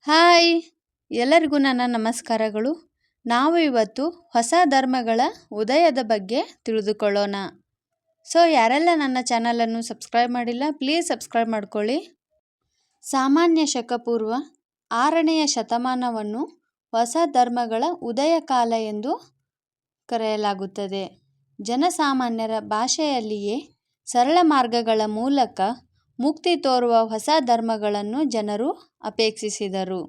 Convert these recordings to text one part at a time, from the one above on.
Hi! ಎಲ್ಲರಿಗೂ ನನ್ನ ನಮಸ್ಕಾರಗಳು. ನಾವು ಇವತ್ತು ಹೊಸ ಧರ್ಮಗಳ ಉದಯದ ಬಗ್ಗೆ ತಿಳಿದುಕೊಳ್ಳೋಣ. ಯಾರೆಲ್ಲ ನನ್ನ ಚಾನಲನ್ನು ಸಬ್ಸ್ಕ್ರೈಬ್ ಮಾಡಿಲ್ಲ, ಪ್ಲೀಸ್ ಸಬ್ಸ್ಕ್ರೈಬ್ ಮಾಡ್ಕೊಳ್ಳಿ. ಸಾಮಾನ್ಯ ಶಕ ಪೂರ್ವ 6ನೆಯ ಶತಮಾನವನ್ನು ಹೊಸ ಧರ್ಮಗಳ ಉದಯ ಕಾಲ ಎಂದು ಕರೆಯಲಾಗುತ್ತದೆ. ಜನಸಾಮಾನ್ಯರ ಭಾಷೆಯಲ್ಲಿಯೇ ಸರಳ ಮಾರ್ಗಗಳ ಮೂಲಕ ಮುಕ್ತಿ ತೋರುವ ಹೊಸ ಧರ್ಮಗಳನ್ನು ಜನರು ಅಪೇಕ್ಷಿಸಿದರು.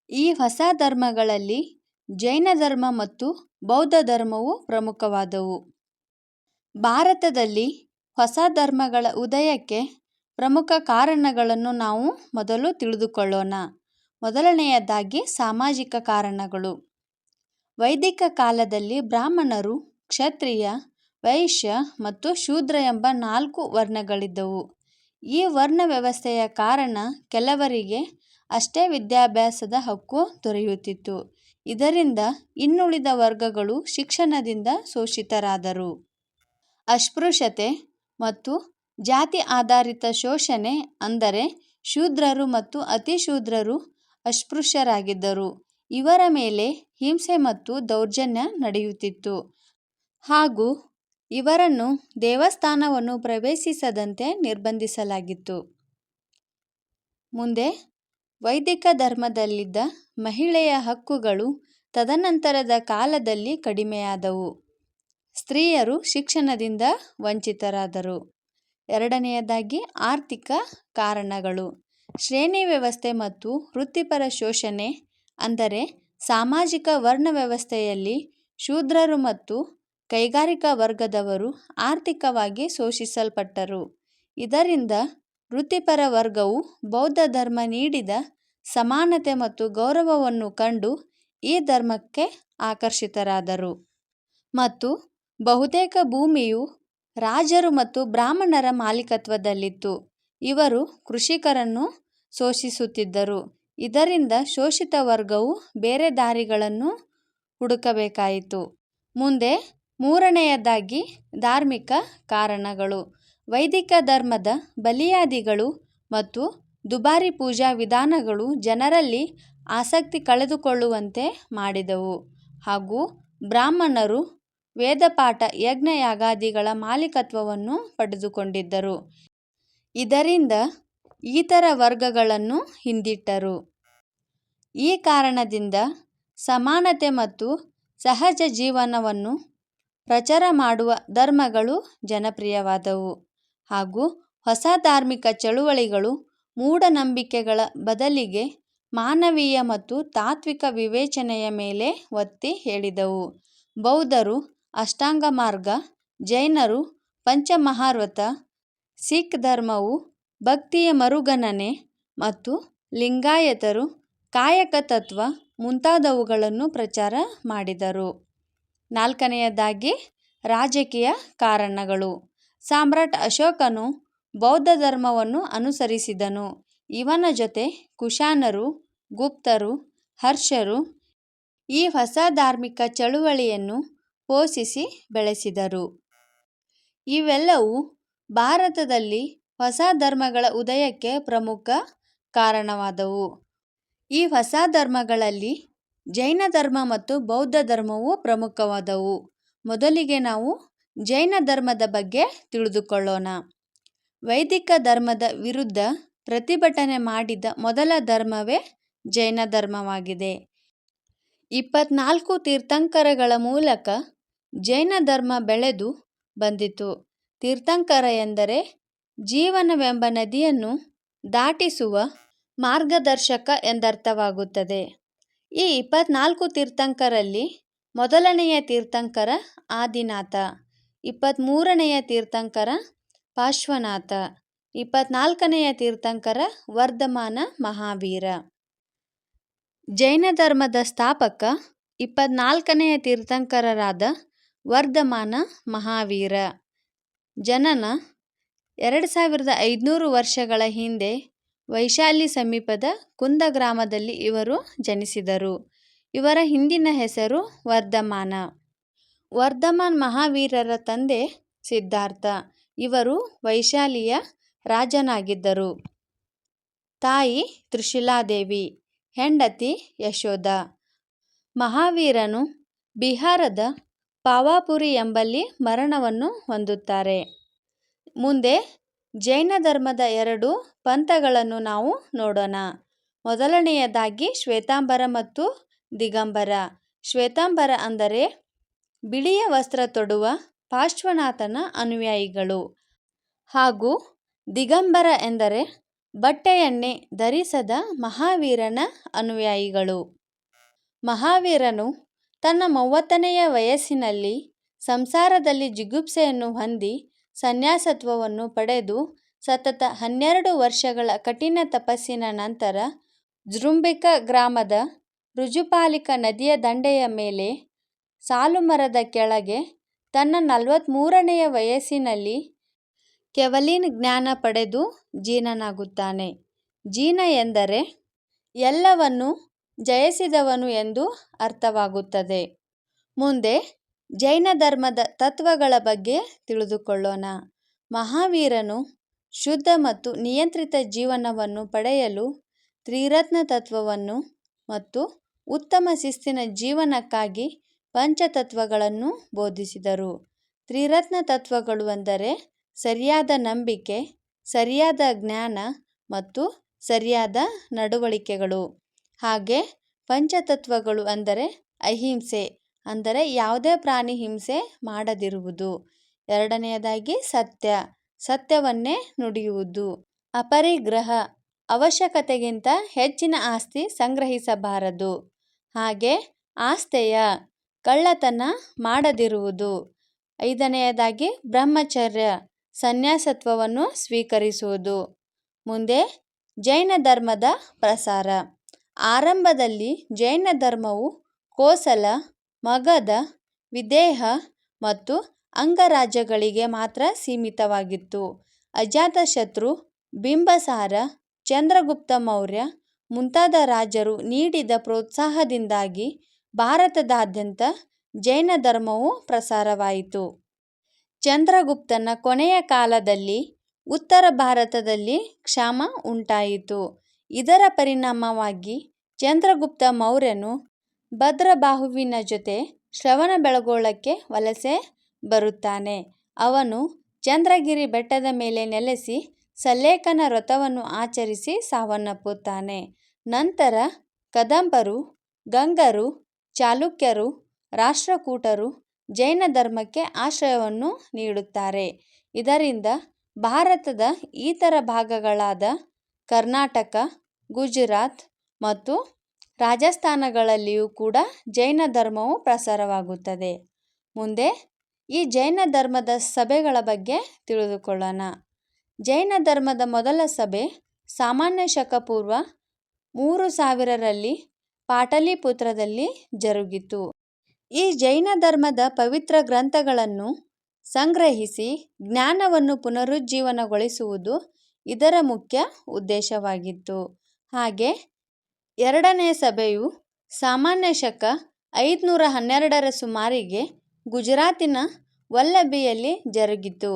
ಈ ಹೊಸ ಧರ್ಮಗಳಲ್ಲಿ ಜೈನ ಧರ್ಮ ಮತ್ತು ಬೌದ್ಧ ಧರ್ಮವು ಪ್ರಮುಖವಾದವು. ಭಾರತದಲ್ಲಿ ಹೊಸ ಧರ್ಮಗಳ ಉದಯಕ್ಕೆ ಪ್ರಮುಖ ಕಾರಣಗಳನ್ನು ನಾವು ಮೊದಲು ತಿಳಿದುಕೊಳ್ಳೋಣ. ಮೊದಲನೆಯದಾಗಿ ಸಾಮಾಜಿಕ ಕಾರಣಗಳು. ವೈದಿಕ ಕಾಲದಲ್ಲಿ ಬ್ರಾಹ್ಮಣರು, ಕ್ಷತ್ರಿಯ, ವೈಶ್ಯ ಮತ್ತು ಶೂದ್ರ ಎಂಬ 4 ವರ್ಣಗಳಿದ್ದವು. ಈ ವರ್ಣ ವ್ಯವಸ್ಥೆಯ ಕಾರಣ ಕೆಲವರಿಗೆ ಅಷ್ಟೇ ವಿದ್ಯಾಭ್ಯಾಸದ ಹಕ್ಕು ದೊರೆಯುತ್ತಿತ್ತು. ಇದರಿಂದ ಇನ್ನುಳಿದ ವರ್ಗಗಳು ಶಿಕ್ಷಣದಿಂದ ಶೋಷಿತರಾದರು. ಅಸ್ಪೃಶ್ಯತೆ ಮತ್ತು ಜಾತಿ ಆಧಾರಿತ ಶೋಷಣೆ, ಅಂದರೆ ಶೂದ್ರರು ಮತ್ತು ಅತಿಶೂದ್ರರು ಅಸ್ಪೃಶ್ಯರಾಗಿದ್ದರು. ಇವರ ಮೇಲೆ ಹಿಂಸೆ ಮತ್ತು ದೌರ್ಜನ್ಯ ನಡೆಯುತ್ತಿತ್ತು ಹಾಗೂ ಇವರನ್ನು ದೇವಸ್ಥಾನವನ್ನು ಪ್ರವೇಶಿಸದಂತೆ ನಿರ್ಬಂಧಿಸಲಾಗಿತ್ತು. ಮುಂದೆ ವೈದಿಕ ಧರ್ಮದಲ್ಲಿದ್ದ ಮಹಿಳೆಯ ಹಕ್ಕುಗಳು ತದನಂತರದ ಕಾಲದಲ್ಲಿ ಕಡಿಮೆಯಾದವು. ಸ್ತ್ರೀಯರು ಶಿಕ್ಷಣದಿಂದ ವಂಚಿತರಾದರು. ಎರಡನೆಯದಾಗಿ ಆರ್ಥಿಕ ಕಾರಣಗಳು. ಶ್ರೇಣಿ ವ್ಯವಸ್ಥೆ ಮತ್ತು ವೃತ್ತಿಪರ ಶೋಷಣೆ, ಅಂದರೆ ಸಾಮಾಜಿಕ ವರ್ಣ ವ್ಯವಸ್ಥೆಯಲ್ಲಿ ಶೂದ್ರರು ಮತ್ತು ಕೈಗಾರಿಕಾ ವರ್ಗದವರು ಆರ್ಥಿಕವಾಗಿ ಶೋಷಿಸಲ್ಪಟ್ಟರು. ಇದರಿಂದ ವೃತ್ತಿಪರ ವರ್ಗವು ಬೌದ್ಧ ಧರ್ಮ ನೀಡಿದ ಸಮಾನತೆ ಮತ್ತು ಗೌರವವನ್ನು ಕಂಡು ಈ ಧರ್ಮಕ್ಕೆ ಆಕರ್ಷಿತರಾದರು. ಮತ್ತು ಬಹುತೇಕ ಭೂಮಿಯು ರಾಜರು ಮತ್ತು ಬ್ರಾಹ್ಮಣರ ಮಾಲೀಕತ್ವದಲ್ಲಿತ್ತು. ಇವರು ಕೃಷಿಕರನ್ನು ಶೋಷಿಸುತ್ತಿದ್ದರು. ಇದರಿಂದ ಶೋಷಿತ ವರ್ಗವು ಬೇರೆ ದಾರಿಗಳನ್ನು ಹುಡುಕಬೇಕಾಯಿತು. ಮುಂದೆ ಮೂರನೆಯದಾಗಿ ಧಾರ್ಮಿಕ ಕಾರಣಗಳು. ವೈದಿಕ ಧರ್ಮದ ಬಲಿಯಾದಿಗಳು ಮತ್ತು ದುಬಾರಿ ಪೂಜಾ ವಿಧಾನಗಳು ಜನರಲ್ಲಿ ಆಸಕ್ತಿ ಕಳೆದುಕೊಳ್ಳುವಂತೆ ಮಾಡಿದವು ಹಾಗೂ ಬ್ರಾಹ್ಮಣರು ವೇದಪಾಠ, ಯಜ್ಞ, ಯಾಗಾದಿಗಳ ಮಾಲೀಕತ್ವವನ್ನು ಪಡೆದುಕೊಂಡಿದ್ದರು. ಇದರಿಂದ ಇತರ ವರ್ಗಗಳನ್ನು ಹಿಂದಿಟ್ಟರು. ಈ ಕಾರಣದಿಂದ ಸಮಾನತೆ ಮತ್ತು ಸಹಜ ಜೀವನವನ್ನು ಪ್ರಚಾರ ಮಾಡುವ ಧರ್ಮಗಳು ಜನಪ್ರಿಯವಾದವು ಹಾಗೂ ಹೊಸ ಧಾರ್ಮಿಕ ಚಳುವಳಿಗಳು ಮೂಢನಂಬಿಕೆಗಳ ಬದಲಿಗೆ ಮಾನವೀಯ ಮತ್ತು ತಾತ್ವಿಕ ವಿವೇಚನೆಯ ಮೇಲೆ ಒತ್ತಿ ಹೇಳಿದವು. ಬೌದ್ಧರು ಅಷ್ಟಾಂಗ ಮಾರ್ಗ, ಜೈನರು ಪಂಚಮಹಾವ್ರತ, ಸಿಖ್ ಧರ್ಮವು ಭಕ್ತಿಯ ಮರುಗಣನೆ ಮತ್ತು ಲಿಂಗಾಯತರು ಕಾಯಕ ತತ್ವ ಮುಂತಾದವುಗಳನ್ನು ಪ್ರಚಾರ ಮಾಡಿದರು. ನಾಲ್ಕನೆಯದಾಗಿ ರಾಜಕೀಯ ಕಾರಣಗಳು. ಸಾಮ್ರಾಟ್ ಅಶೋಕನು ಬೌದ್ಧ ಧರ್ಮವನ್ನು ಅನುಸರಿಸಿದನು. ಇವನ ಜೊತೆ ಕುಶಾನರು, ಗುಪ್ತರು, ಹರ್ಷರು ಈ ಹೊಸ ಧಾರ್ಮಿಕ ಚಳುವಳಿಯನ್ನು ಪೋಷಿಸಿ ಬೆಳೆಸಿದರು. ಇವೆಲ್ಲವೂ ಭಾರತದಲ್ಲಿ ಹೊಸ ಧರ್ಮಗಳ ಉದಯಕ್ಕೆ ಪ್ರಮುಖ ಕಾರಣವಾದವು. ಈ ಹೊಸ ಧರ್ಮಗಳಲ್ಲಿ ಜೈನ ಧರ್ಮ ಮತ್ತು ಬೌದ್ಧ ಧರ್ಮವು ಪ್ರಮುಖವಾದವು. ಮೊದಲಿಗೆ ನಾವು ಜೈನ ಧರ್ಮದ ಬಗ್ಗೆ ತಿಳಿದುಕೊಳ್ಳೋಣ. ವೈದಿಕ ಧರ್ಮದ ವಿರುದ್ಧ ಪ್ರತಿಭಟನೆ ಮಾಡಿದ ಮೊದಲ ಧರ್ಮವೇ ಜೈನ ಧರ್ಮವಾಗಿದೆ. 24 ತೀರ್ಥಂಕರಗಳ ಮೂಲಕ ಜೈನ ಧರ್ಮ ಬೆಳೆದು ಬಂದಿತು. ತೀರ್ಥಂಕರ ಎಂದರೆ ಜೀವನವೆಂಬ ನದಿಯನ್ನು ದಾಟಿಸುವ ಮಾರ್ಗದರ್ಶಕ ಎಂದರ್ಥವಾಗುತ್ತದೆ. ಈ 24 ತೀರ್ಥಂಕರಲ್ಲಿ ಮೊದಲನೆಯ ತೀರ್ಥಂಕರ ಆದಿನಾಥ, 23ನೆಯ ತೀರ್ಥಂಕರ ಪಾರ್ಶ್ವನಾಥ, 24ನೆಯ ತೀರ್ಥಂಕರ ವರ್ಧಮಾನ ಮಹಾವೀರ. ಜೈನ ಧರ್ಮದ ಸ್ಥಾಪಕ 24ನೆಯ ತೀರ್ಥಂಕರರಾದ ವರ್ಧಮಾನ ಮಹಾವೀರ. ಜನನ 2500 ವರ್ಷಗಳ ಹಿಂದೆ ವೈಶಾಲಿ ಸಮೀಪದ ಕುಂದ ಗ್ರಾಮದಲ್ಲಿ ಇವರು ಜನಿಸಿದರು. ಇವರ ಹಿಂದಿನ ಹೆಸರು ವರ್ಧಮಾನ. ವರ್ಧಮಾನ ಮಹಾವೀರರ ತಂದೆ ಸಿದ್ಧಾರ್ಥ. ಇವರು ವೈಶಾಲಿಯ ರಾಜನಾಗಿದ್ದರು. ತಾಯಿ ತ್ರಿಶೂಲಾದೇವಿ. ಹೆಂಡತಿ ಯಶೋಧ. ಮಹಾವೀರನು ಬಿಹಾರದ ಪಾವಾಪುರಿ ಎಂಬಲ್ಲಿ ಮರಣವನ್ನು ಹೊಂದುತ್ತಾರೆ. ಮುಂದೆ ಜೈನ ಧರ್ಮದ 2 ಪಂಥಗಳನ್ನು ನಾವು ನೋಡೋಣ. ಮೊದಲನೆಯದಾಗಿ ಶ್ವೇತಾಂಬರ ಮತ್ತು ದಿಗಂಬರ. ಶ್ವೇತಾಂಬರ ಅಂದರೆ ಬಿಳಿಯ ವಸ್ತ್ರ ತೊಡುವ ಪಾರ್ಶ್ವನಾಥನ ಅನುಯಾಯಿಗಳು ಹಾಗೂ ದಿಗಂಬರ ಎಂದರೆ ಬಟ್ಟೆಯನ್ನೇ ಧರಿಸದ ಮಹಾವೀರನ ಅನುಯಾಯಿಗಳು. ಮಹಾವೀರನು ತನ್ನ 30ನೆಯ ವಯಸ್ಸಿನಲ್ಲಿ ಸಂಸಾರದಲ್ಲಿ ಜಿಗುಪ್ಸೆಯನ್ನು ಹೊಂದಿ ಸನ್ಯಾಸತ್ವವನ್ನು ಪಡೆದು ಸತತ 12 ವರ್ಷಗಳ ಕಠಿಣ ತಪಸ್ಸಿನ ನಂತರ ಜೃಂಬಿಕ ಗ್ರಾಮದ ಋಜುಪಾಲಿಕ ನದಿಯ ದಂಡೆಯ ಮೇಲೆ ಸಾಲುಮರದ ಕೆಳಗೆ ತನ್ನ 43ನೆಯ ವಯಸ್ಸಿನಲ್ಲಿ ಕೆವಲಿನ್ ಜ್ಞಾನ ಪಡೆದು ಜೀನನಾಗುತ್ತಾನೆ. ಜೀನ ಎಂದರೆ ಎಲ್ಲವನ್ನೂ ಜಯಿಸಿದವನು ಎಂದು ಅರ್ಥವಾಗುತ್ತದೆ. ಮುಂದೆ ಜೈನ ಧರ್ಮದ ತತ್ವಗಳ ಬಗ್ಗೆ ತಿಳಿದುಕೊಳ್ಳೋಣ. ಮಹಾವೀರನು ಶುದ್ಧ ಮತ್ತು ನಿಯಂತ್ರಿತ ಜೀವನವನ್ನು ಪಡೆಯಲು ತ್ರಿರತ್ನ ತತ್ವವನ್ನು ಮತ್ತು ಉತ್ತಮ ಶಿಸ್ತಿನ ಜೀವನಕ್ಕಾಗಿ ಪಂಚತತ್ವಗಳನ್ನು ಬೋಧಿಸಿದರು. ತ್ರಿರತ್ನ ತತ್ವಗಳು ಅಂದರೆ ಸರಿಯಾದ ನಂಬಿಕೆ, ಸರಿಯಾದ ಜ್ಞಾನ ಮತ್ತು ಸರಿಯಾದ ನಡವಳಿಕೆಗಳು. ಹಾಗೆ ಪಂಚತತ್ವಗಳು ಅಂದರೆ ಅಹಿಂಸೆ ಅಂದರೆ ಯಾವುದೇ ಪ್ರಾಣಿ ಹಿಂಸೆ ಮಾಡದಿರುವುದು. ಎರಡನೆಯದಾಗಿ ಸತ್ಯ, ಸತ್ಯವನ್ನೇ ನುಡಿಯುವುದು. ಅಪರಿಗ್ರಹ, ಅವಶ್ಯಕತೆಗಿಂತ ಹೆಚ್ಚಿನ ಆಸ್ತಿ ಸಂಗ್ರಹಿಸಬಾರದು. ಹಾಗೆ ಆಸ್ಥೇಯ, ಕಳ್ಳತನ ಮಾಡದಿರುವುದು. ಐದನೆಯದಾಗಿ ಬ್ರಹ್ಮಚರ್ಯ, ಸನ್ಯಾಸತ್ವವನ್ನು ಸ್ವೀಕರಿಸುವುದು. ಮುಂದೆ ಜೈನ ಧರ್ಮದ ಪ್ರಸಾರ. ಆರಂಭದಲ್ಲಿ ಜೈನ ಧರ್ಮವು ಕೋಸಲ, ಮಗಧ, ವಿದೇಹ ಮತ್ತು ಅಂಗರಾಜ್ಯಗಳಿಗೆ ಮಾತ್ರ ಸೀಮಿತವಾಗಿತ್ತು. ಅಜಾತಶತ್ರು, ಬಿಂಬಸಾರ, ಚಂದ್ರಗುಪ್ತ ಮೌರ್ಯ ಮುಂತಾದ ರಾಜರು ನೀಡಿದ ಪ್ರೋತ್ಸಾಹದಿಂದಾಗಿ ಭಾರತದಾದ್ಯಂತ ಜೈನ ಧರ್ಮವು ಪ್ರಸಾರವಾಯಿತು. ಚಂದ್ರಗುಪ್ತನ ಕೊನೆಯ ಕಾಲದಲ್ಲಿ ಉತ್ತರ ಭಾರತದಲ್ಲಿ ಕ್ಷಾಮ ಉಂಟಾಯಿತು. ಇದರ ಪರಿಣಾಮವಾಗಿ ಚಂದ್ರಗುಪ್ತ ಮೌರ್ಯನು ಭದ್ರಬಾಹುವಿನ ಜೊತೆ ಶ್ರವಣಬೆಳಗೊಳಕ್ಕೆ ವಲಸೆ ಬರುತ್ತಾನೆ. ಅವನು ಚಂದ್ರಗಿರಿ ಬೆಟ್ಟದ ಮೇಲೆ ನೆಲೆಸಿ ಸಲ್ಲೇಖನ ವ್ರತವನ್ನು ಆಚರಿಸಿ ಸಾವನ್ನಪ್ಪುತ್ತಾನೆ. ನಂತರ ಕದಂಬರು, ಗಂಗರು, ಚಾಲುಕ್ಯರು, ರಾಷ್ಟ್ರಕೂಟರು ಜೈನ ಧರ್ಮಕ್ಕೆ ಆಶ್ರಯವನ್ನು ನೀಡುತ್ತಾರೆ. ಇದರಿಂದ ಭಾರತದ ಇತರ ಭಾಗಗಳಾದ ಕರ್ನಾಟಕ, ಗುಜರಾತ್ ಮತ್ತು ರಾಜಸ್ಥಾನಗಳಲ್ಲಿಯೂ ಕೂಡ ಜೈನ ಧರ್ಮವು ಪ್ರಸಾರವಾಗುತ್ತದೆ. ಮುಂದೆ ಈ ಜೈನ ಧರ್ಮದ ಸಭೆಗಳ ಬಗ್ಗೆ ತಿಳಿದುಕೊಳ್ಳೋಣ. ಜೈನ ಧರ್ಮದ ಮೊದಲ ಸಭೆ ಸಾಮಾನ್ಯ ಶಕ ಪೂರ್ವ 3000ರಲ್ಲಿ ಪಾಟಲಿಪುತ್ರದಲ್ಲಿ ಜರುಗಿತು. ಈ ಜೈನ ಧರ್ಮದ ಪವಿತ್ರ ಗ್ರಂಥಗಳನ್ನು ಸಂಗ್ರಹಿಸಿ ಜ್ಞಾನವನ್ನು ಪುನರುಜ್ಜೀವನಗೊಳಿಸುವುದು ಇದರ ಮುಖ್ಯ ಉದ್ದೇಶವಾಗಿತ್ತು. ಹಾಗೆ ಎರಡನೇ ಸಭೆಯು ಸಾಮಾನ್ಯ ಶಕ 512ರ ಸುಮಾರಿಗೆ ಗುಜರಾತಿನ ವಲ್ಲಭಿಯಲ್ಲಿ ಜರುಗಿತು.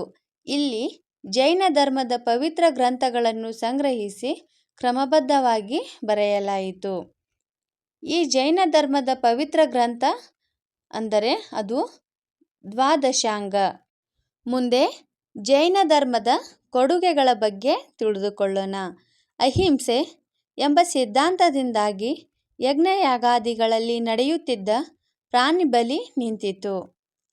ಇಲ್ಲಿ ಜೈನ ಧರ್ಮದ ಪವಿತ್ರ ಗ್ರಂಥಗಳನ್ನು ಸಂಗ್ರಹಿಸಿ ಕ್ರಮಬದ್ಧವಾಗಿ ಬರೆಯಲಾಯಿತು. ಈ ಜೈನ ಧರ್ಮದ ಪವಿತ್ರ ಗ್ರಂಥ ಅಂದರೆ ಅದು ದ್ವಾದಶಾಂಗ. ಮುಂದೆ ಜೈನ ಧರ್ಮದ ಕೊಡುಗೆಗಳ ಬಗ್ಗೆ ತಿಳಿದುಕೊಳ್ಳೋಣ. ಅಹಿಂಸೆ ಎಂಬ ಸಿದ್ಧಾಂತದಿಂದಾಗಿ ಯಜ್ಞಯಾಗಾದಿಗಳಲ್ಲಿ ನಡೆಯುತ್ತಿದ್ದ ಪ್ರಾಣಿ ಬಲಿ ನಿಂತಿತು.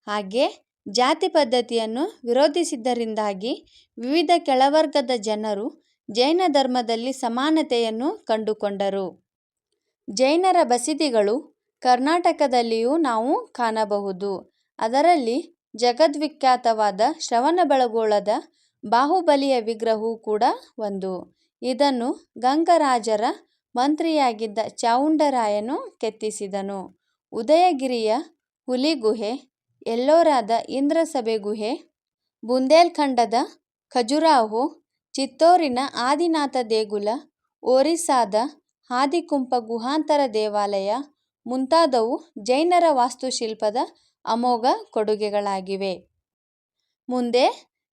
ಹಾಗೆ ಜಾತಿ ಪದ್ಧತಿಯನ್ನು ವಿರೋಧಿಸಿದ್ದರಿಂದಾಗಿ ವಿವಿಧ ಕೆಳವರ್ಗದ ಜನರು ಜೈನ ಧರ್ಮದಲ್ಲಿ ಸಮಾನತೆಯನ್ನು ಕಂಡುಕೊಂಡರು. ಜೈನರ ಬಸದಿಗಳು ಕರ್ನಾಟಕದಲ್ಲಿಯೂ ನಾವು ಕಾಣಬಹುದು. ಅದರಲ್ಲಿ ಜಗದ್ವಿಖ್ಯಾತವಾದ ಶ್ರವಣಬೆಳಗೊಳದ ಬಾಹುಬಲಿಯ ವಿಗ್ರಹವೂ ಕೂಡ ಒಂದು. ಇದನ್ನು ಗಂಗರಾಜರ ಮಂತ್ರಿಯಾಗಿದ್ದ ಚಾವುಂಡರಾಯನು ಕೆತ್ತಿಸಿದನು. ಉದಯಗಿರಿಯ ಹುಲಿಗುಹೆ, ಎಲ್ಲೋರಾದ ಇಂದ್ರಸಭೆ ಗುಹೆ, ಬುಂದೇಲ್ಖಂಡದ ಖಜುರಾಹೊ, ಚಿತ್ತೋರಿನ ಆದಿನಾಥ ದೇಗುಲ, ಒರಿಸ್ಸಾದ ಆದಿಕುಂಪ ಗುಹಾಂತರ ದೇವಾಲಯ ಮುಂತಾದವು ಜೈನರ ವಾಸ್ತುಶಿಲ್ಪದ ಅಮೋಘ ಕೊಡುಗೆಗಳಾಗಿವೆ. ಮುಂದೆ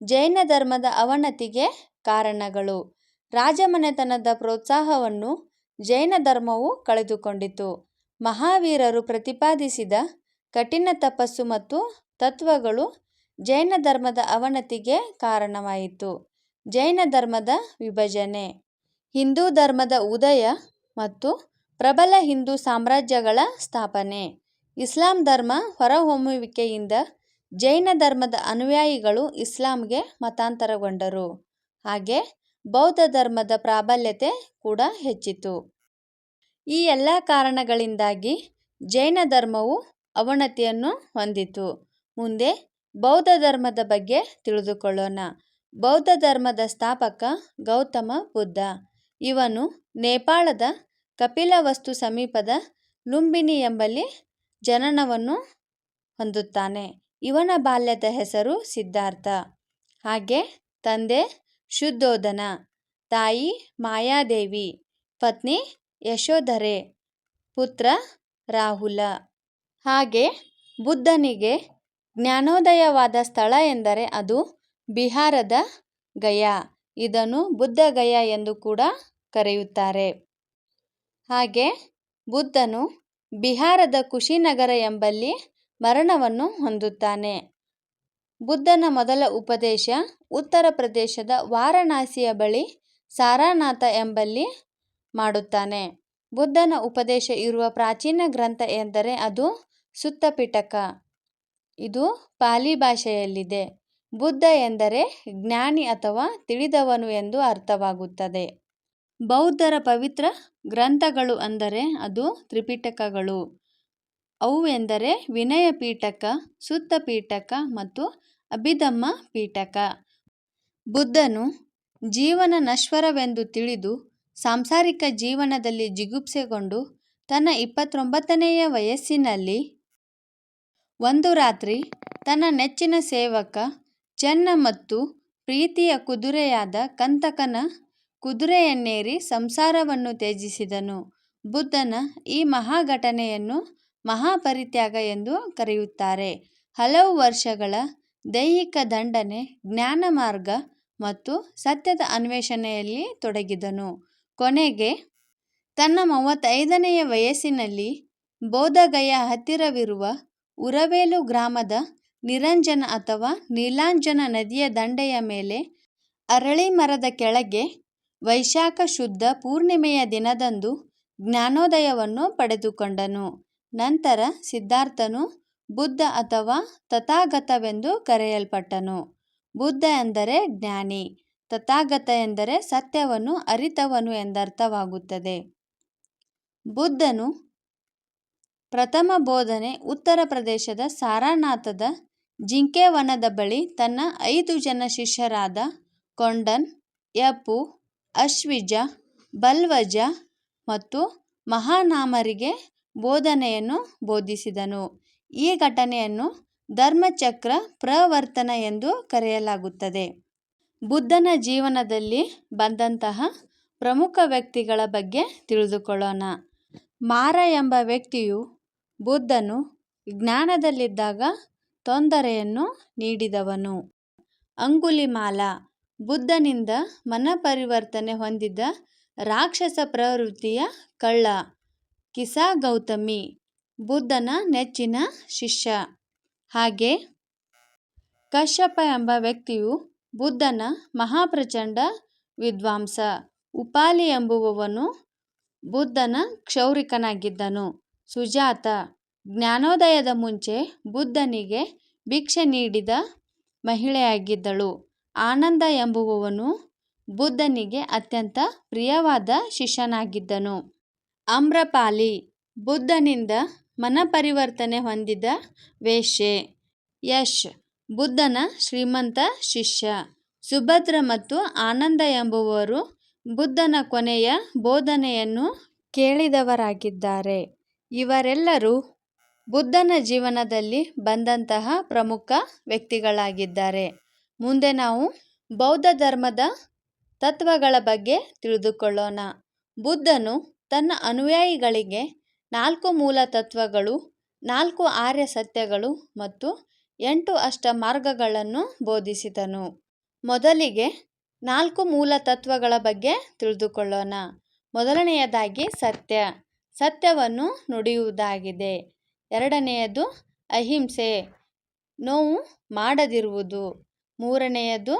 ಜೈನ ಧರ್ಮದ ಅವನತಿಗೆ ಕಾರಣಗಳು. ರಾಜಮನೆತನದ ಪ್ರೋತ್ಸಾಹವನ್ನು ಜೈನ ಧರ್ಮವು ಕಳೆದುಕೊಂಡಿತು. ಮಹಾವೀರರು ಪ್ರತಿಪಾದಿಸಿದ ಕಠಿಣ ತಪಸ್ಸು ಮತ್ತು ತತ್ವಗಳು ಜೈನ ಧರ್ಮದ ಅವನತಿಗೆ ಕಾರಣವಾಯಿತು. ಜೈನ ಧರ್ಮದ ವಿಭಜನೆ, ಹಿಂದೂ ಧರ್ಮದ ಉದಯ ಮತ್ತು ಪ್ರಬಲ ಹಿಂದೂ ಸಾಮ್ರಾಜ್ಯಗಳ ಸ್ಥಾಪನೆ. ಇಸ್ಲಾಂ ಧರ್ಮ ಹೊರಹೊಮ್ಮುವಿಕೆಯಿಂದ ಜೈನ ಧರ್ಮದ ಅನುಯಾಯಿಗಳು ಇಸ್ಲಾಂಗೆ ಮತಾಂತರಗೊಂಡರು. ಹಾಗೆ ಬೌದ್ಧ ಧರ್ಮದ ಪ್ರಾಬಲ್ಯತೆ ಕೂಡ ಹೆಚ್ಚಿತು. ಈ ಎಲ್ಲ ಕಾರಣಗಳಿಂದಾಗಿ ಜೈನ ಧರ್ಮವು ಅವನತಿಯನ್ನು ಹೊಂದಿತು. ಮುಂದೆ ಬೌದ್ಧ ಧರ್ಮದ ಬಗ್ಗೆ ತಿಳಿದುಕೊಳ್ಳೋಣ. ಬೌದ್ಧ ಧರ್ಮದ ಸ್ಥಾಪಕ ಗೌತಮ ಬುದ್ಧ. ಇವನು ನೇಪಾಳದ ಕಪಿಲವಸ್ತು ಸಮೀಪದ ಲುಂಬಿನಿ ಎಂಬಲ್ಲಿ ಜನನವನ್ನು ಹೊಂದುತ್ತಾನೆ. ಇವನ ಬಾಲ್ಯದ ಹೆಸರು ಸಿದ್ಧಾರ್ಥ. ಹಾಗೆ ತಂದೆ ಶುದ್ಧೋಧನ, ತಾಯಿ ಮಾಯಾದೇವಿ, ಪತ್ನಿ ಯಶೋಧರೆ, ಪುತ್ರ ರಾಹುಲ. ಹಾಗೆ ಬುದ್ಧನಿಗೆ ಜ್ಞಾನೋದಯವಾದ ಸ್ಥಳ ಎಂದರೆ ಅದು ಬಿಹಾರದ ಗಯಾ. ಇದನ್ನು ಬುದ್ಧ ಗಯಾ ಎಂದು ಕೂಡ ಕರೆಯುತ್ತಾರೆ. ಹಾಗೆ ಬುದ್ಧನು ಬಿಹಾರದ ಕುಶಿನಗರ ಎಂಬಲ್ಲಿ ಮರಣವನ್ನು ಹೊಂದುತ್ತಾನೆ. ಬುದ್ಧನ ಮೊದಲ ಉಪದೇಶ ಉತ್ತರ ಪ್ರದೇಶದ ವಾರಣಾಸಿಯ ಬಳಿ ಸಾರನಾಥ ಎಂಬಲ್ಲಿ ಮಾಡುತ್ತಾನೆ. ಬುದ್ಧನ ಉಪದೇಶ ಇರುವ ಪ್ರಾಚೀನ ಗ್ರಂಥ ಎಂದರೆ ಅದು ಸುತ್ತ ಪಿಟಕ. ಇದು ಪಾಲಿ ಭಾಷೆಯಲ್ಲಿದೆ. ಬುದ್ಧ ಎಂದರೆ ಜ್ಞಾನಿ ಅಥವಾ ತಿಳಿದವನು ಎಂದು ಅರ್ಥವಾಗುತ್ತದೆ. ಬೌದ್ಧರ ಪವಿತ್ರ ಗ್ರಂಥಗಳು ಅಂದರೆ ಅದು ತ್ರಿಪಿಟಕಗಳು. ಅವು ಎಂದರೆ ವಿನಯ ಪೀಠಕ, ಸುತ್ತ ಪೀಠಕ ಮತ್ತು ಅಭಿಧಮ್ಮ ಪೀಠಕ. ಬುದ್ಧನು ಜೀವನ ನಶ್ವರವೆಂದು ತಿಳಿದು ಸಾಂಸಾರಿಕ ಜೀವನದಲ್ಲಿ ಜಿಗುಪ್ಸೆಗೊಂಡು ತನ್ನ 29ನೆಯ ವಯಸ್ಸಿನಲ್ಲಿ ಒಂದು ರಾತ್ರಿ ತನ್ನ ನೆಚ್ಚಿನ ಸೇವಕ ಚೆನ್ನ ಮತ್ತು ಪ್ರೀತಿಯ ಕುದುರೆಯಾದ ಕಂತಕನ ಕುದುರೆಯನ್ನೇರಿ ಸಂಸಾರವನ್ನು ತ್ಯಜಿಸಿದನು. ಬುದ್ಧನ ಈ ಮಹಾಘಟನೆಯನ್ನು ಮಹಾಪರಿತ್ಯಾಗ ಎಂದು ಕರೆಯುತ್ತಾರೆ. ಹಲವು ವರ್ಷಗಳ ದೈಹಿಕ ದಂಡನೆ, ಜ್ಞಾನ ಮಾರ್ಗ ಮತ್ತು ಸತ್ಯದ ಅನ್ವೇಷಣೆಯಲ್ಲಿ ತೊಡಗಿದನು. ಕೊನೆಗೆ ತನ್ನ 35ನೆಯ ವಯಸ್ಸಿನಲ್ಲಿ ಬೋಧಗಯಾ ಹತ್ತಿರವಿರುವ ಉರವೇಲು ಗ್ರಾಮದ ನಿರಂಜನ ಅಥವಾ ನೀಲಾಂಜನ ನದಿಯ ದಂಡೆಯ ಮೇಲೆ ಅರಳಿ ಮರದ ಕೆಳಗೆ ವೈಶಾಖ ಶುದ್ಧ ಪೂರ್ಣಿಮೆಯ ದಿನದಂದು ಜ್ಞಾನೋದಯವನ್ನು ಪಡೆದುಕೊಂಡನು. ನಂತರ ಸಿದ್ಧಾರ್ಥನು ಬುದ್ಧ ಅಥವಾ ತಥಾಗತವೆಂದು ಕರೆಯಲ್ಪಟ್ಟನು. ಬುದ್ಧ ಎಂದರೆ ಜ್ಞಾನಿ, ತಥಾಗತ ಎಂದರೆ ಸತ್ಯವನ್ನು ಅರಿತವನು ಎಂದರ್ಥವಾಗುತ್ತದೆ. ಬುದ್ಧನು ಪ್ರಥಮ ಬೋಧನೆ ಉತ್ತರ ಪ್ರದೇಶದ ಸಾರನಾಥದ ಜಿಂಕೆವನದ ಬಳಿ ತನ್ನ 5 ಜನ ಶಿಷ್ಯರಾದ ಕೊಂಡನ್, ಯಪು, ಅಶ್ವಿಜ, ಬಲ್ವಜ ಮತ್ತು ಮಹಾನಾಮರಿಗೆ ಬೋಧನೆಯನ್ನು ಬೋಧಿಸಿದನು. ಈ ಘಟನೆಯನ್ನು ಧರ್ಮಚಕ್ರ ಪ್ರವರ್ತನ ಎಂದು ಕರೆಯಲಾಗುತ್ತದೆ. ಬುದ್ಧನ ಜೀವನದಲ್ಲಿ ಬಂದಂತಹ ಪ್ರಮುಖ ವ್ಯಕ್ತಿಗಳ ಬಗ್ಗೆ ತಿಳಿದುಕೊಳ್ಳೋಣ. ಮಾರ ಎಂಬ ವ್ಯಕ್ತಿಯು ಬುದ್ಧನು ಜ್ಞಾನದಲ್ಲಿದ್ದಾಗ ತೊಂದರೆಯನ್ನು ನೀಡಿದವನು. ಅಂಗುಲಿಮಾಲ ಬುದ್ಧನಿಂದ ಮನಪರಿವರ್ತನೆ ಹೊಂದಿದ ರಾಕ್ಷಸ ಪ್ರವೃತ್ತಿಯ ಕಳ್ಳ. ಕಿಸಾ ಗೌತಮಿ ಬುದ್ಧನ ನೆಚ್ಚಿನ ಶಿಷ್ಯ. ಹಾಗೆ ಕಶ್ಯಪ ಎಂಬ ವ್ಯಕ್ತಿಯು ಬುದ್ಧನ ಮಹಾಪ್ರಚಂಡ ವಿದ್ವಾಂಸ. ಉಪಾಲಿ ಎಂಬುವವನು ಬುದ್ಧನ ಕ್ಷೌರಿಕನಾಗಿದ್ದನು. ಸುಜಾತ ಜ್ಞಾನೋದಯದ ಮುಂಚೆ ಬುದ್ಧನಿಗೆ ಭಿಕ್ಷೆ ನೀಡಿದ ಮಹಿಳೆಯಾಗಿದ್ದಳು. ಆನಂದ ಎಂಬುವವನು ಬುದ್ಧನಿಗೆ ಅತ್ಯಂತ ಪ್ರಿಯವಾದ ಶಿಷ್ಯನಾಗಿದ್ದನು. ಆಮ್ರಪಾಲಿ ಬುದ್ಧನಿಂದ ಮನಪರಿವರ್ತನೆ ಹೊಂದಿದ ವೇಶ್ಯೆ. ಯಶ್ ಬುದ್ಧನ ಶ್ರೀಮಂತ ಶಿಷ್ಯ. ಸುಭದ್ರ ಮತ್ತು ಆನಂದ ಎಂಬುವವರು ಬುದ್ಧನ ಕೊನೆಯ ಬೋಧನೆಯನ್ನು ಕೇಳಿದವರಾಗಿದ್ದಾರೆ. ಇವರೆಲ್ಲರೂ ಬುದ್ಧನ ಜೀವನದಲ್ಲಿ ಬಂದಂತಹ ಪ್ರಮುಖ ವ್ಯಕ್ತಿಗಳಾಗಿದ್ದಾರೆ. ಮುಂದೆ ನಾವು ಬೌದ್ಧ ಧರ್ಮದ ತತ್ವಗಳ ಬಗ್ಗೆ ತಿಳಿದುಕೊಳ್ಳೋಣ. ಬುದ್ಧನು ತನ್ನ ಅನುಯಾಯಿಗಳಿಗೆ 4 ಮೂಲ ತತ್ವಗಳು, 4 ಆರ್ಯ ಸತ್ಯಗಳು ಮತ್ತು 8 ಅಷ್ಟ ಮಾರ್ಗಗಳನ್ನು ಬೋಧಿಸಿದನು. ಮೊದಲಿಗೆ 4 ಮೂಲ ತತ್ವಗಳ ಬಗ್ಗೆ ತಿಳಿದುಕೊಳ್ಳೋಣ. ಮೊದಲನೆಯದಾಗಿ ಸತ್ಯ, ಸತ್ಯವನ್ನು ನುಡಿಯುವುದಾಗಿದೆ. ಎರಡನೆಯದು ಅಹಿಂಸೆ, ನೋವು ಮಾಡದಿರುವುದು. ಮೂರನೆಯದು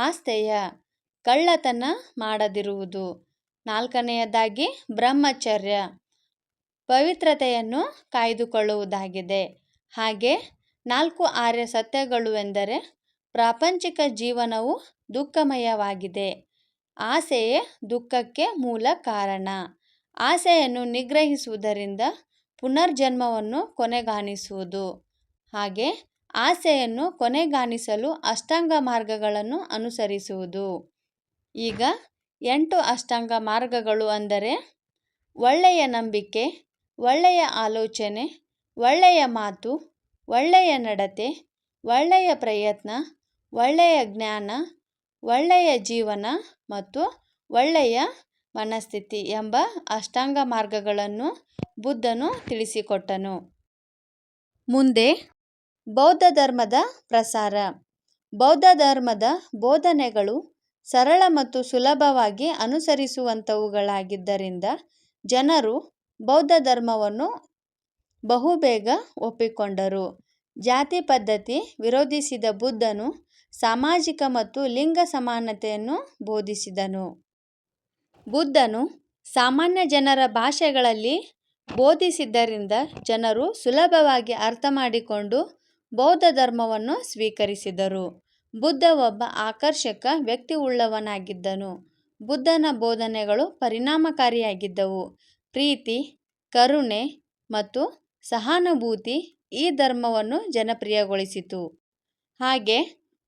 ಆಸ್ಥೇಯ, ಕಳ್ಳತನ ಮಾಡದಿರುವುದು. ನಾಲ್ಕನೆಯದಾಗಿ ಬ್ರಹ್ಮಚರ್ಯ, ಪವಿತ್ರತೆಯನ್ನು ಕಾಯ್ದುಕೊಳ್ಳುವುದಾಗಿದೆ. ಹಾಗೆ 4 ಆರ್ಯ ಸತ್ಯಗಳು ಎಂದರೆ ಪ್ರಾಪಂಚಿಕ ಜೀವನವು ದುಃಖಮಯವಾಗಿದೆ. ಆಸೆಯೇ ದುಃಖಕ್ಕೆ ಮೂಲ ಕಾರಣ. ಆಸೆಯನ್ನು ನಿಗ್ರಹಿಸುವುದರಿಂದ ಪುನರ್ಜನ್ಮವನ್ನು ಕೊನೆಗಾಣಿಸುವುದು. ಹಾಗೆ ಆಸೆಯನ್ನು ಕೊನೆಗಾಣಿಸಲು ಅಷ್ಟಾಂಗ ಮಾರ್ಗಗಳನ್ನು ಅನುಸರಿಸುವುದು. ಈಗ 8 ಅಷ್ಟಾಂಗ ಮಾರ್ಗಗಳು ಅಂದರೆ ಒಳ್ಳೆಯ ನಂಬಿಕೆ, ಒಳ್ಳೆಯ ಆಲೋಚನೆ, ಒಳ್ಳೆಯ ಮಾತು, ಒಳ್ಳೆಯ ನಡತೆ, ಒಳ್ಳೆಯ ಪ್ರಯತ್ನ, ಒಳ್ಳೆಯ ಜ್ಞಾನ, ಒಳ್ಳೆಯ ಜೀವನ ಮತ್ತು ಒಳ್ಳೆಯ ಮನಸ್ಥಿತಿ ಎಂಬ ಅಷ್ಟಾಂಗ ಮಾರ್ಗಗಳನ್ನು ಬುದ್ಧನು ತಿಳಿಸಿಕೊಟ್ಟನು. ಮುಂದೆ ಬೌದ್ಧ ಧರ್ಮದ ಪ್ರಸಾರ. ಬೌದ್ಧ ಬಹುಧರ್ಮದ ಬೋಧನೆಗಳು ಸರಳ ಮತ್ತು ಸುಲಭವಾಗಿ ಅನುಸರಿಸುವಂಥವುಗಳಾಗಿದ್ದರಿಂದ ಜನರು ಬೌದ್ಧ ಧರ್ಮವನ್ನು ಬಹುಬೇಗ ಒಪ್ಪಿಕೊಂಡರು. ಜಾತಿ ಪದ್ಧತಿ ವಿರೋಧಿಸಿದ ಬುದ್ಧನು ಸಾಮಾಜಿಕ ಮತ್ತು ಲಿಂಗ ಸಮಾನತೆಯನ್ನು ಬೋಧಿಸಿದನು. ಬುದ್ಧನು ಸಾಮಾನ್ಯ ಜನರ ಭಾಷೆಗಳಲ್ಲಿ ಬೋಧಿಸಿದ್ದರಿಂದ ಜನರು ಸುಲಭವಾಗಿ ಅರ್ಥಮಾಡಿಕೊಂಡು ಬೌದ್ಧ ಧರ್ಮವನ್ನು ಸ್ವೀಕರಿಸಿದರು. ಬುದ್ಧ ಒಬ್ಬ ಆಕರ್ಷಕ ವ್ಯಕ್ತಿಯುಳ್ಳವನಾಗಿದ್ದನು. ಬುದ್ಧನ ಬೋಧನೆಗಳು ಪರಿಣಾಮಕಾರಿಯಾಗಿದ್ದವು. ಪ್ರೀತಿ, ಕರುಣೆ ಮತ್ತು ಸಹಾನುಭೂತಿ ಈ ಧರ್ಮವನ್ನು ಜನಪ್ರಿಯಗೊಳಿಸಿತು. ಹಾಗೆ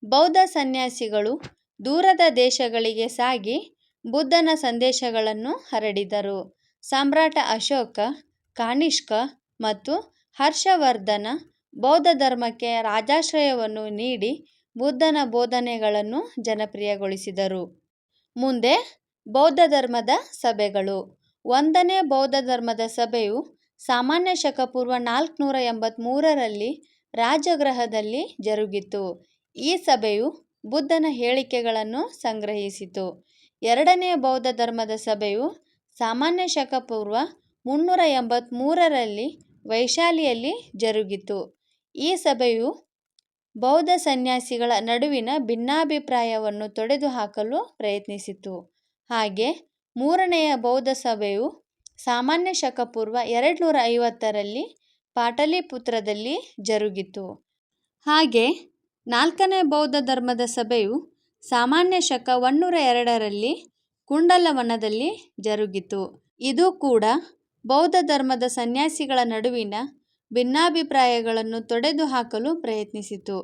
ಬೌದ್ಧ ಸನ್ಯಾಸಿಗಳು ದೂರದ ದೇಶಗಳಿಗೆ ಸಾಗಿ ಬುದ್ಧನ ಸಂದೇಶಗಳನ್ನು ಹರಡಿದರು. ಸಮ್ರಾಟ ಅಶೋಕ, ಕನಿಷ್ಕ ಮತ್ತು ಹರ್ಷವರ್ಧನ ಬೌದ್ಧ ಧರ್ಮಕ್ಕೆ ರಾಜಾಶ್ರಯವನ್ನು ನೀಡಿ ಬುದ್ಧನ ಬೋಧನೆಗಳನ್ನು ಜನಪ್ರಿಯಗೊಳಿಸಿದರು. ಮುಂದೆ ಬೌದ್ಧ ಧರ್ಮದ ಸಭೆಗಳು. 1ನೇ ಬೌದ್ಧ ಧರ್ಮದ ಸಭೆಯು ಸಾಮಾನ್ಯ ಶಕ ಪೂರ್ವ 483ರಲ್ಲಿ ರಾಜಗೃಹದಲ್ಲಿ ಜರುಗಿತು. ಈ ಸಭೆಯು ಬುದ್ಧನ ಹೇಳಿಕೆಗಳನ್ನು ಸಂಗ್ರಹಿಸಿತು. 2ನೇ ಬೌದ್ಧ ಧರ್ಮದ ಸಭೆಯು ಸಾಮಾನ್ಯ ಶಕ ಪೂರ್ವ 383ರಲ್ಲಿ ವೈಶಾಲಿಯಲ್ಲಿ ಜರುಗಿತು. ಈ ಸಭೆಯು ಬೌದ್ಧ ಸನ್ಯಾಸಿಗಳ ನಡುವಿನ ಭಿನ್ನಾಭಿಪ್ರಾಯವನ್ನು ತೊಡೆದುಹಾಕಲು ಪ್ರಯತ್ನಿಸಿತು. ಹಾಗೆ 3ನೇ ಬೌದ್ಧ ಸಭೆಯು ಸಾಮಾನ್ಯ ಶಕ ಪೂರ್ವ 250ರಲ್ಲಿ ಪಾಟಲಿಪುತ್ರದಲ್ಲಿ ಜರುಗಿತು. ಹಾಗೆ 4ನೇ ಬೌದ್ಧ ಧರ್ಮದ ಸಭೆಯು ಸಾಮಾನ್ಯ ಶಕ 102ರಲ್ಲಿ ಕುಂಡಲವನದಲ್ಲಿ ಜರುಗಿತು. ಇದು ಕೂಡ ಬೌದ್ಧ ಧರ್ಮದ ಸನ್ಯಾಸಿಗಳ ನಡುವಿನ ಭಿನ್ನಾಭಿಪ್ರಾಯಗಳನ್ನು ತೊಡೆದುಹಾಕಲು ಪ್ರಯತ್ನಿಸಿತು.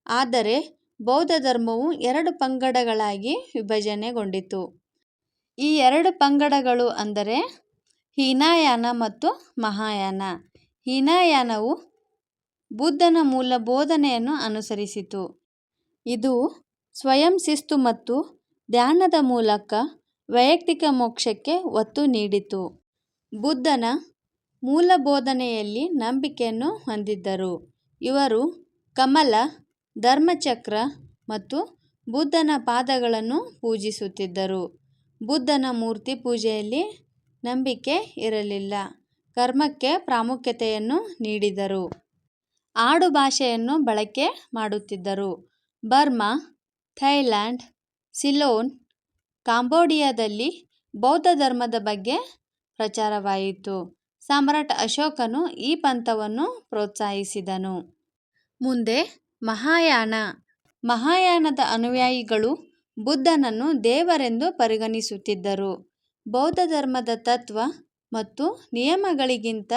ಆದರೆ ಬೌದ್ಧ ಧರ್ಮವು 2 ಪಂಗಡಗಳಾಗಿ ವಿಭಜನೆಗೊಂಡಿತು. ಈ 2 ಪಂಗಡಗಳು ಅಂದರೆ ಹೀನಯಾನ ಮತ್ತು ಮಹಾಯಾನ. ಹೀನಯಾನವು ಬುದ್ಧನ ಮೂಲ ಬೋಧನೆಯನ್ನು ಅನುಸರಿಸಿತು. ಇದು ಸ್ವಯಂ ಶಿಸ್ತು ಮತ್ತು ಧ್ಯಾನದ ಮೂಲಕ ವೈಯಕ್ತಿಕ ಮೋಕ್ಷಕ್ಕೆ ಒತ್ತು ನೀಡಿತು. ಬುದ್ಧನ ಮೂಲ ಬೋಧನೆಯಲ್ಲಿ ನಂಬಿಕೆಯನ್ನು ಹೊಂದಿದ್ದರು. ಇವರು ಕಮಲ, ಧರ್ಮಚಕ್ರ ಮತ್ತು ಬುದ್ಧನ ಪಾದಗಳನ್ನು ಪೂಜಿಸುತ್ತಿದ್ದರು. ಬುದ್ಧನ ಮೂರ್ತಿ ಪೂಜೆಯಲ್ಲಿ ನಂಬಿಕೆ ಇರಲಿಲ್ಲ. ಕರ್ಮಕ್ಕೆ ಪ್ರಾಮುಖ್ಯತೆಯನ್ನು ನೀಡಿದರು. ಆಡು ಭಾಷೆಯನ್ನು ಬಳಕೆ ಮಾಡುತ್ತಿದ್ದರು. ಬರ್ಮಾ, ಥೈಲ್ಯಾಂಡ್, ಸಿಲೋನ್, ಕಾಂಬೋಡಿಯಾದಲ್ಲಿ ಬೌದ್ಧ ಧರ್ಮದ ಬಗ್ಗೆ ಪ್ರಚಾರವಾಯಿತು. ಸಮ್ರಾಟ ಅಶೋಕನು ಈ ಪಂಥವನ್ನು ಪ್ರೋತ್ಸಾಹಿಸಿದನು. ಮುಂದೆ ಮಹಾಯಾನ. ಮಹಾಯಾನದ ಅನುಯಾಯಿಗಳು ಬುದ್ಧನನ್ನು ದೇವರೆಂದು ಪರಿಗಣಿಸುತ್ತಿದ್ದರು. ಬೌದ್ಧ ಧರ್ಮದ ತತ್ವ ಮತ್ತು ನಿಯಮಗಳಿಗಿಂತ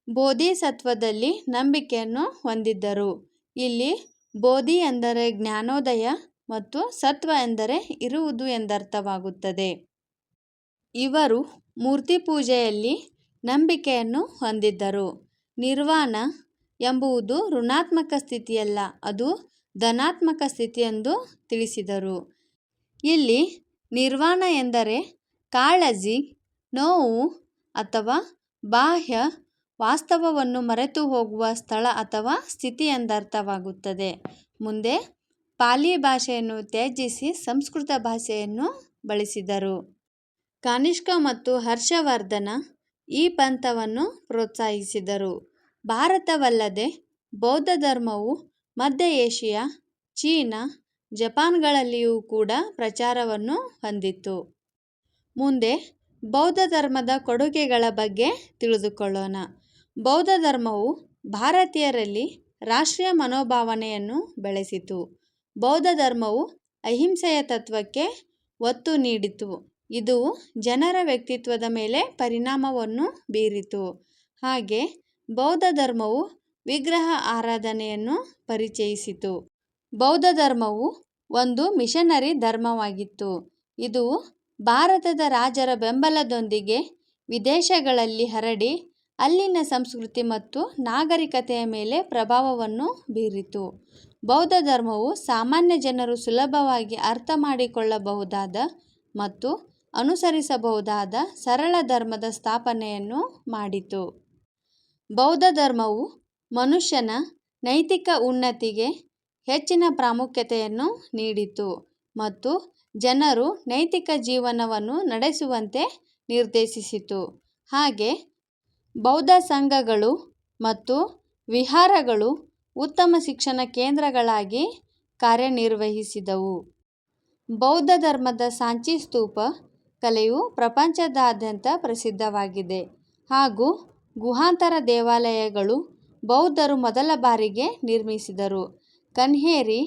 ಬೋಧಿಸತ್ವದಲ್ಲಿ ನಂಬಿಕೆಯನ್ನು ಹೊಂದಿದ್ದರು. ಇಲ್ಲಿ ಬೋಧಿ ಎಂದರೆ ಜ್ಞಾನೋದಯ ಮತ್ತು ಸತ್ವ ಎಂದರೆ ಇರುವುದು ಎಂದರ್ಥವಾಗುತ್ತದೆ. ಇವರು ಮೂರ್ತಿಪೂಜೆಯಲ್ಲಿ ನಂಬಿಕೆಯನ್ನು ಹೊಂದಿದ್ದರು. ನಿರ್ವಾಣ ಎಂಬುದು ಋಣಾತ್ಮಕ ಸ್ಥಿತಿಯಲ್ಲ, ಅದು ಧನಾತ್ಮಕ ಸ್ಥಿತಿ ಎಂದು ತಿಳಿಸಿದರು. ಇಲ್ಲಿ ನಿರ್ವಾಣ ಎಂದರೆ ಕಾಳಜಿ, ನೋವು ಅಥವಾ ಬಾಹ್ಯ ವಾಸ್ತವವನ್ನು ಮರೆತು ಹೋಗುವ ಸ್ಥಳ ಅಥವಾ ಸ್ಥಿತಿ ಎಂದರ್ಥವಾಗುತ್ತದೆ. ಮುಂದೆ ಪಾಲಿ ಭಾಷೆಯನ್ನು ತ್ಯಜಿಸಿ ಸಂಸ್ಕೃತ ಭಾಷೆಯನ್ನು ಬಳಸಿದರು. ಕನಿಷ್ಕ ಮತ್ತು ಹರ್ಷವರ್ಧನ ಈ ಪಂಥವನ್ನು ಪ್ರೋತ್ಸಾಹಿಸಿದರು. ಭಾರತವಲ್ಲದೆ ಬೌದ್ಧ ಧರ್ಮವು ಮಧ್ಯ ಏಷಿಯಾ, ಚೀನಾ, ಜಪಾನ್ಗಳಲ್ಲಿಯೂ ಕೂಡ ಪ್ರಚಾರವನ್ನು ಹೊಂದಿತ್ತು. ಮುಂದೆ ಬೌದ್ಧ ಧರ್ಮದ ಕೊಡುಗೆಗಳ ಬಗ್ಗೆ ತಿಳಿದುಕೊಳ್ಳೋಣ. ಬೌದ್ಧ ಧರ್ಮವು ಭಾರತೀಯರಲ್ಲಿ ರಾಷ್ಟ್ರೀಯ ಮನೋಭಾವನೆಯನ್ನು ಬೆಳೆಸಿತು. ಬೌದ್ಧ ಧರ್ಮವು ಅಹಿಂಸೆಯ ತತ್ವಕ್ಕೆ ಒತ್ತು ನೀಡಿತು. ಇದು ಜನರ ವ್ಯಕ್ತಿತ್ವದ ಮೇಲೆ ಪರಿಣಾಮವನ್ನು ಬೀರಿತು. ಹಾಗೆ ಬೌದ್ಧ ಧರ್ಮವು ವಿಗ್ರಹ ಆರಾಧನೆಯನ್ನು ಪರಿಚಯಿಸಿತು. ಬೌದ್ಧ ಧರ್ಮವು ಒಂದು ಮಿಷನರಿ ಧರ್ಮವಾಗಿತ್ತು. ಇದು ಭಾರತದ ರಾಜರ ಬೆಂಬಲದೊಂದಿಗೆ ವಿದೇಶಗಳಲ್ಲಿ ಹರಡಿ ಅಲ್ಲಿನ ಸಂಸ್ಕೃತಿ ಮತ್ತು ನಾಗರಿಕತೆಯ ಮೇಲೆ ಪ್ರಭಾವವನ್ನು ಬೀರಿತು. ಬೌದ್ಧ ಧರ್ಮವು ಸಾಮಾನ್ಯ ಜನರು ಸುಲಭವಾಗಿ ಅರ್ಥ ಮಾಡಿಕೊಳ್ಳಬಹುದಾದ ಮತ್ತು ಅನುಸರಿಸಬಹುದಾದ ಸರಳ ಧರ್ಮದ ಸ್ಥಾಪನೆಯನ್ನು ಮಾಡಿತು. ಬೌದ್ಧ ಧರ್ಮವು ಮನುಷ್ಯನ ನೈತಿಕ ಉನ್ನತಿಗೆ ಹೆಚ್ಚಿನ ಪ್ರಾಮುಖ್ಯತೆಯನ್ನು ನೀಡಿತು ಮತ್ತು ಜನರು ನೈತಿಕ ಜೀವನವನ್ನು ನಡೆಸುವಂತೆ ನಿರ್ದೇಶಿಸಿತು. ಹಾಗೆ ಬೌದ್ಧ ಸಂಘಗಳು ಮತ್ತು ವಿಹಾರಗಳು ಉತ್ತಮ ಶಿಕ್ಷಣ ಕೇಂದ್ರಗಳಾಗಿ ಕಾರ್ಯನಿರ್ವಹಿಸಿದವು. ಬೌದ್ಧ ಧರ್ಮದ ಸಾಂಚಿ ಸ್ತೂಪ ಕಲೆಯು ಪ್ರಪಂಚದಾದ್ಯಂತ ಪ್ರಸಿದ್ಧವಾಗಿದೆ ಹಾಗೂ ಗುಹಾಂತರ ದೇವಾಲಯಗಳು ಬೌದ್ಧರು ಮೊದಲ ಬಾರಿಗೆ ನಿರ್ಮಿಸಿದರು. ಕನ್ಹೇರಿ,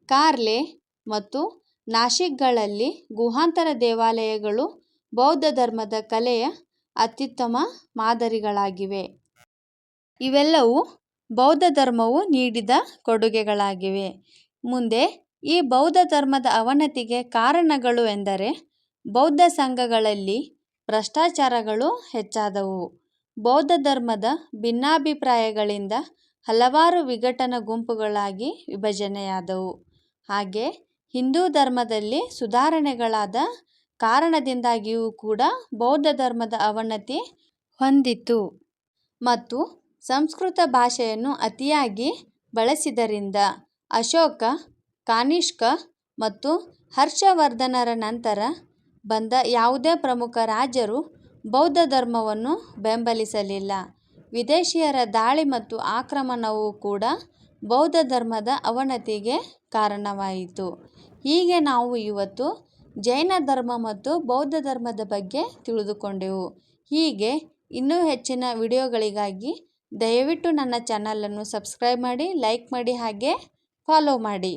ಕಾರ್ಲೆ ಮತ್ತು ನಾಶಿಕ್ಗಳಲ್ಲಿ ಗುಹಾಂತರ ದೇವಾಲಯಗಳು ಬೌದ್ಧ ಧರ್ಮದ ಕಲೆಯ ಅತ್ಯುತ್ತಮ ಮಾದರಿಗಳಾಗಿವೆ. ಇವೆಲ್ಲವೂ ಬೌದ್ಧ ಧರ್ಮವು ನೀಡಿದ ಕೊಡುಗೆಗಳಾಗಿವೆ. ಮುಂದೆ ಈ ಬೌದ್ಧ ಧರ್ಮದ ಅವನತಿಗೆ ಕಾರಣಗಳು ಎಂದರೆ ಬೌದ್ಧ ಸಂಘಗಳಲ್ಲಿ ಭ್ರಷ್ಟಾಚಾರಗಳು ಹೆಚ್ಚಾದವು. ಬೌದ್ಧ ಧರ್ಮದ ಭಿನ್ನಾಭಿಪ್ರಾಯಗಳಿಂದ ಹಲವಾರು ವಿಘಟನ ಗುಂಪುಗಳಾಗಿ ವಿಭಜನೆಯಾದವು. ಹಾಗೆ ಹಿಂದೂ ಧರ್ಮದಲ್ಲಿ ಸುಧಾರಣೆಗಳಾದ ಕಾರಣದಿಂದಾಗಿಯೂ ಕೂಡ ಬೌದ್ಧ ಧರ್ಮದ ಅವನತಿ ಹೊಂದಿತು. ಮತ್ತು ಸಂಸ್ಕೃತ ಭಾಷೆಯನ್ನು ಅತಿಯಾಗಿ ಬಳಸಿದ್ದರಿಂದ ಅಶೋಕ, ಕನಿಷ್ಕ ಮತ್ತು ಹರ್ಷವರ್ಧನರ ನಂತರ ಬಂದ ಯಾವುದೇ ಪ್ರಮುಖ ರಾಜರು ಬೌದ್ಧ ಧರ್ಮವನ್ನು ಬೆಂಬಲಿಸಲಿಲ್ಲ. ವಿದೇಶಿಯರ ದಾಳಿ ಮತ್ತು ಆಕ್ರಮಣವೂ ಕೂಡ ಬೌದ್ಧ ಧರ್ಮದ ಅವನತಿಗೆ ಕಾರಣವಾಯಿತು. ಹೀಗೆ ನಾವು ಇವತ್ತು ಜೈನ ಧರ್ಮ ಮತ್ತು ಬೌದ್ಧ ಧರ್ಮದ ಬಗ್ಗೆ ತಿಳಿದುಕೊಂಡೆವು. ಹೀಗೆ ಇನ್ನೂ ಹೆಚ್ಚಿನ ವಿಡಿಯೋಗಳಿಗಾಗಿ ದಯವಿಟ್ಟು ನನ್ನ ಚಾನಲನ್ನು ಸಬ್ಸ್ಕ್ರೈಬ್ ಮಾಡಿ, ಲೈಕ್ ಮಾಡಿ ಹಾಗೆ ಫಾಲೋ ಮಾಡಿ.